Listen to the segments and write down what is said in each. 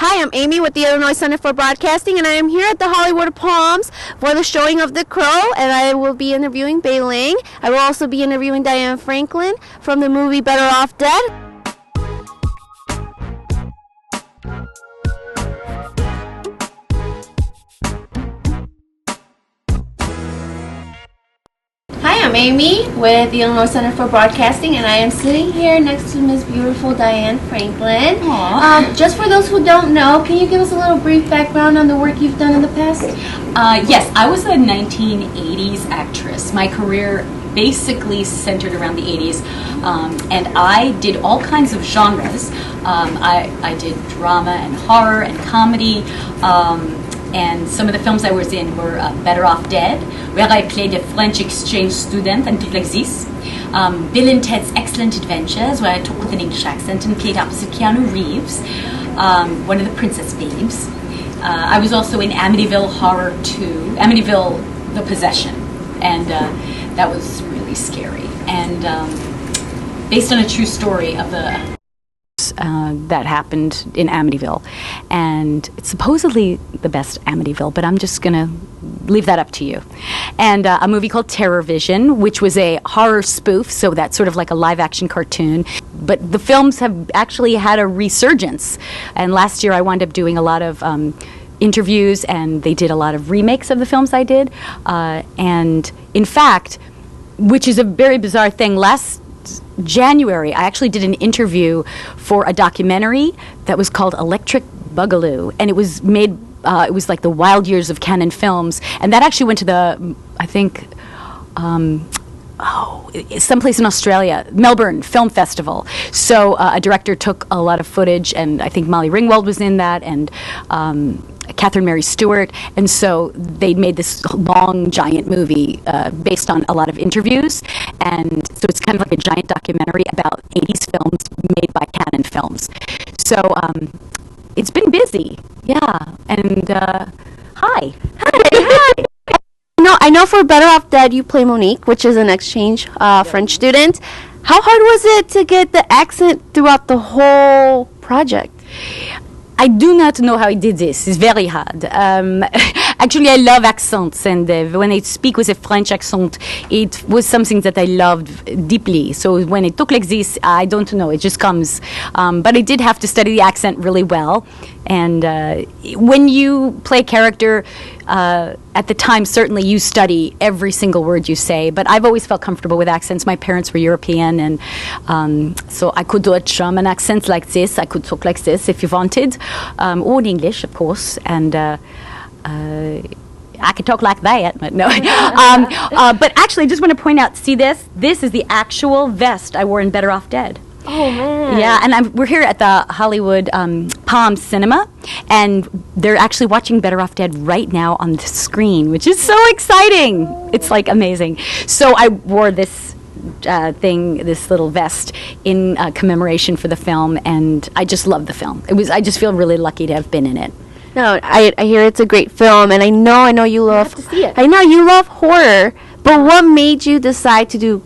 Hi, I'm Amy with the Illinois Center for Broadcasting, and I am here at the Hollywood Palms for the showing of The Crow, and I will be interviewing Bei Ling. I will also be interviewing Diane Franklin from the movie Better Off Dead. Hi, I'm Amy with the Illinois Center for Broadcasting, and I am sitting here next to Ms. Beautiful Diane Franklin. Just for those who don't know, can you give us a little brief background on the work you've done in the past? Yes, I was a 1980s actress. My career basically centered around the 80s, and I did all kinds of genres. I did drama and horror and comedy. And some of the films I was in were Better Off Dead, where I played a French exchange student and took like this. Bill and Ted's Excellent Adventures, where I talked with an English accent and played opposite Keanu Reeves, one of the princess babes. I was also in Amityville Horror 2, Amityville The Possession, and that was really scary. And based on a true story of the that happened in Amityville, and it's supposedly the best Amityville, but I'm just gonna leave that up to you. And a movie called Terror Vision, which was a horror spoof, so that's sort of like a live-action cartoon. But the films have actually had a resurgence, and last year I wound up doing a lot of interviews, and they did a lot of remakes of the films I did. And in fact, which is a very bizarre thing, last January, I actually did an interview for a documentary that was called Electric Boogaloo, and it was made, it was like the wild years of Canon Films, and that actually went to the, I think, someplace in Australia, Melbourne Film Festival. So a director took a lot of footage, and I think Molly Ringwald was in that, and Catherine Mary Stewart, and so they made this long, giant movie based on a lot of interviews, and so it's kind of like a giant documentary about 80s films made by Canon Films. So it's been busy, yeah, and hi. Hi. I know for Better Off Dead you play Monique, which is an exchange French student. How hard was it to get the accent throughout the whole project? I do not know how I did this. It's very hard. Actually, I love accents, and when I speak with a French accent, it was something that I loved deeply. So when I talk like this, I don't know, it just comes. But I did have to study the accent really well. And when you play a character, at the time, certainly you study every single word you say, but I've always felt comfortable with accents. My parents were European, and so I could do a German accent like this. I could talk like this if you wanted, or in English, of course, and I could talk like that, but no. But actually, I just want to point out, see this? This is the actual vest I wore in Better Off Dead. Oh, man. Yeah, and we're here at the Hollywood Palms Cinema, and they're actually watching Better Off Dead right now on the screen, which is so exciting. It's like amazing. So I wore this this little vest in commemoration for the film, and I just love the film. I just feel really lucky to have been in it. No, I hear it's a great film, and I know you love. You have to see it. I know you love horror, but what made you decide to do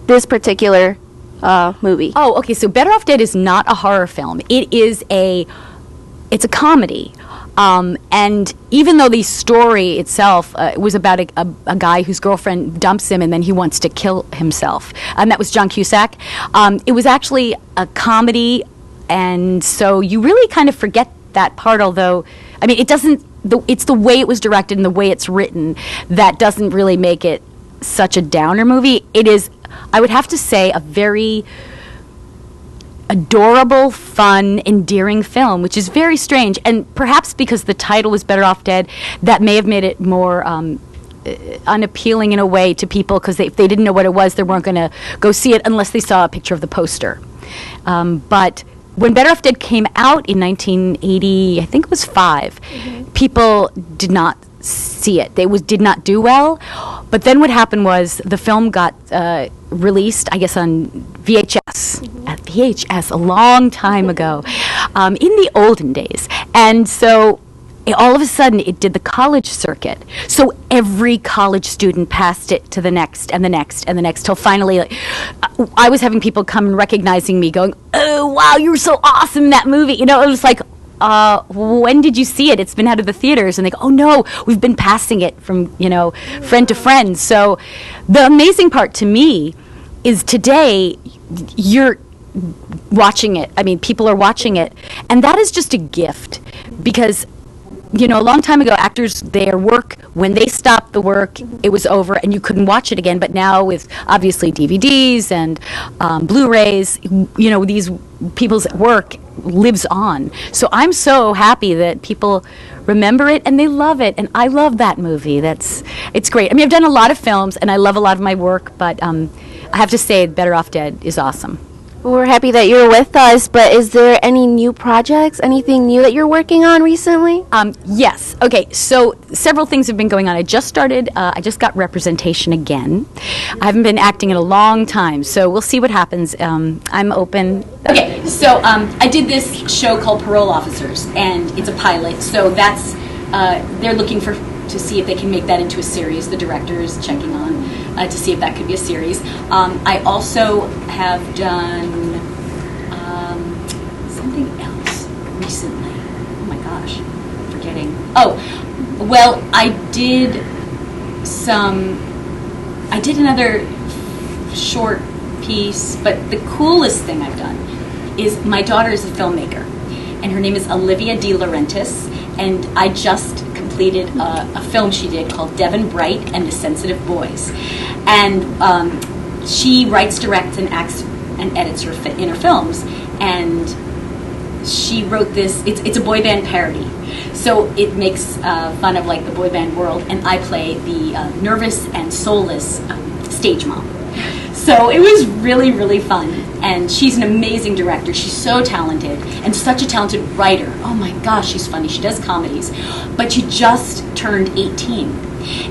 this particular movie? Oh, okay. So Better Off Dead is not a horror film. It's a comedy. And even though the story itself was about a guy whose girlfriend dumps him and then he wants to kill himself, and that was John Cusack, it was actually a comedy, and so you really kind of forget that part, although, I mean, it doesn't, it's the way it was directed and the way it's written that doesn't really make it such a downer movie. It is, I would have to say, a very adorable, fun, endearing film, which is very strange. And perhaps because the title was Better Off Dead, that may have made it more unappealing in a way to people, because if they didn't know what it was, they weren't going to go see it unless they saw a picture of the poster. But when Better Off Dead came out in 1980, I think it was 5, people did not see it. They did not do well. But then what happened was the film got released, I guess, on VHS. At VHS a long time ago, in the olden days. And so all of a sudden it did the college circuit. So every college student passed it to the next and the next and the next, till finally I was having people come and recognizing me going, "Oh, wow, you were so awesome in that movie." You know, it was like when did you see it? It's been out of the theaters. And they go, oh, no, we've been passing it from, friend to friend. So the amazing part to me is today you're watching it. I mean, people are watching it. And that is just a gift because a long time ago, actors, their work, when they stopped the work, it was over and you couldn't watch it again. But now with obviously DVDs and Blu-rays, these people's work lives on. So I'm so happy that people remember it and they love it. And I love that movie. It's great. I mean, I've done a lot of films and I love a lot of my work, but I have to say Better Off Dead is awesome. Well, we're happy that you're with us, but is there any new projects, anything new that you're working on recently? Yes. Okay, so several things have been going on. I just got representation again. I haven't been acting in a long time, so we'll see what happens. I'm open. Okay, so I did this show called Parole Officers, and it's a pilot, so that's, they're looking to see if they can make that into a series. The director is checking on to see if that could be a series. I also have done something else recently. Oh my gosh, I'm forgetting. Oh, well, I did another short piece, but the coolest thing I've done is my daughter is a filmmaker, and her name is Olivia De Laurentiis, and I just completed a film she did called Devin Bright and the Sensitive Boys. And she writes, directs, and acts and edits in her films. And she wrote this, it's a boy band parody. So it makes fun of like the boy band world, and I play the nervous and soulless stage mom. So it was really, really fun. And she's an amazing director. She's so talented and such a talented writer. Oh my gosh, she's funny. She does comedies. But she just turned 18.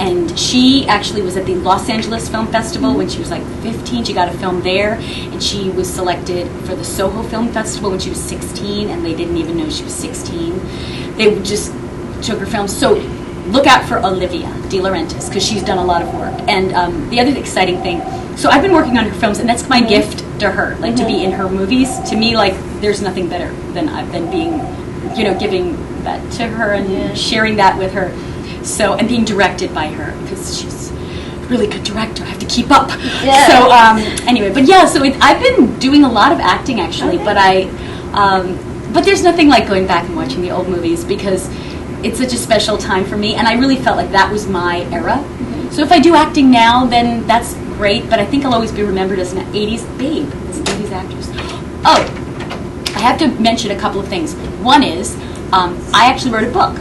And she actually was at the Los Angeles Film Festival when she was like 15. She got a film there. And she was selected for the Soho Film Festival when she was 16. And they didn't even know she was 16. They just took her films. So look out for Olivia De Laurentiis because she's done a lot of work. And the other exciting thing, so I've been working on her films, and that's my gift to her, like to be in her movies. To me, like there's nothing better than being, giving that to her and sharing that with her. So, and being directed by her because she's a really good director. I have to keep up. Yeah. So anyway, but yeah, so I've been doing a lot of acting actually, but but there's nothing like going back and watching the old movies because it's such a special time for me, and I really felt like that was my era. So if I do acting now, then that's great, but I think I'll always be remembered as an 80s babe, as an 80s actress. Oh, I have to mention a couple of things. One is, I actually wrote a book.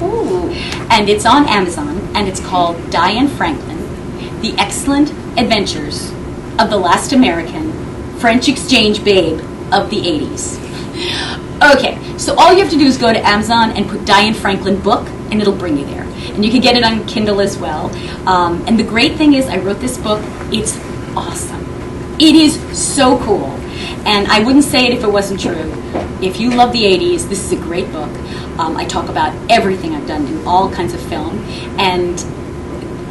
Ooh. And it's on Amazon, and it's called Diane Franklin, The Excellent Adventures of the Last American French Exchange Babe of the 80s. Okay, so all you have to do is go to Amazon and put Diane Franklin book, and it'll bring you there. And you can get it on Kindle as well. And the great thing is I wrote this book. It's awesome. It is so cool. And I wouldn't say it if it wasn't true. If you love the 80s, this is a great book. I talk about everything I've done in all kinds of film. And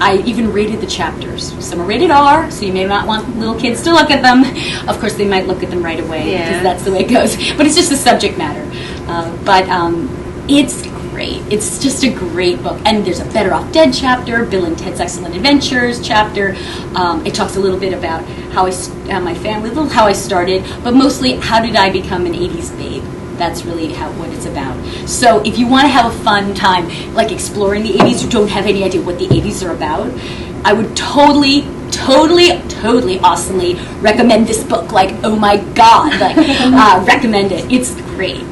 I even rated the chapters. Some are rated R, so you may not want little kids to look at them. Of course, they might look at them right away because that's the way it goes. But it's just the subject matter. But it's great. It's just a great book. And there's a Better Off Dead chapter, Bill and Ted's Excellent Adventures chapter. It talks a little bit about how my family, how I started, but mostly how did I become an 80s babe. That's really what it's about. So if you want to have a fun time, like exploring the 80s, you don't have any idea what the 80s are about, I would totally awesomely recommend this book. Like, oh my God, recommend it. It's great.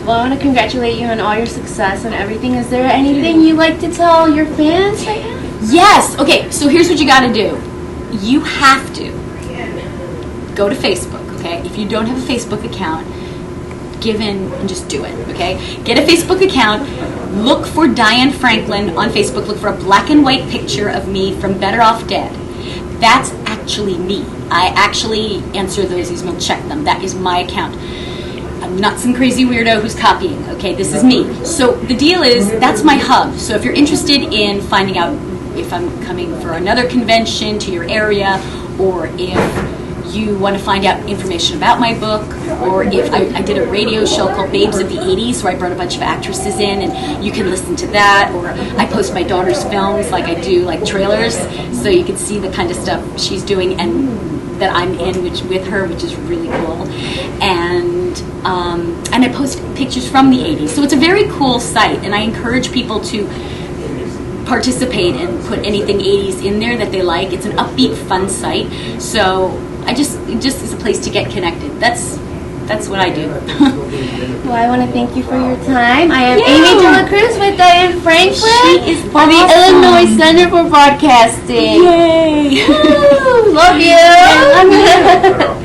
Well, I want to congratulate you on all your success and everything. Is there anything you'd like to tell your fans right now? Yes. Okay, so here's what you got to do. You have to go to Facebook, okay? If you don't have a Facebook account, give in and just do it, okay? Get a Facebook account. Look for Diane Franklin on Facebook. Look for a black and white picture of me from Better Off Dead. That's actually me. I actually answer those emails, check them. That is my account. I'm not some crazy weirdo who's copying, okay? This is me. So the deal is, that's my hub. So if you're interested in finding out if I'm coming for another convention to your area, or if you want to find out information about my book, or if I did a radio show called Babes of the 80s where I brought a bunch of actresses in, and you can listen to that, or I post my daughter's films, like I do like trailers, so you can see the kind of stuff she's doing and that I'm in with her, which is really cool. And I post pictures from the 80s. So it's a very cool site, and I encourage people to participate and put anything 80s in there that they like. It's an upbeat, fun site. So it just is a place to get connected. That's what I do. Well, I want to thank you for your time. I am Amy De La Cruz with Diane Franklin She is for the awesome. Illinois Center for Broadcasting. Yay! Woo! Love you. I love you.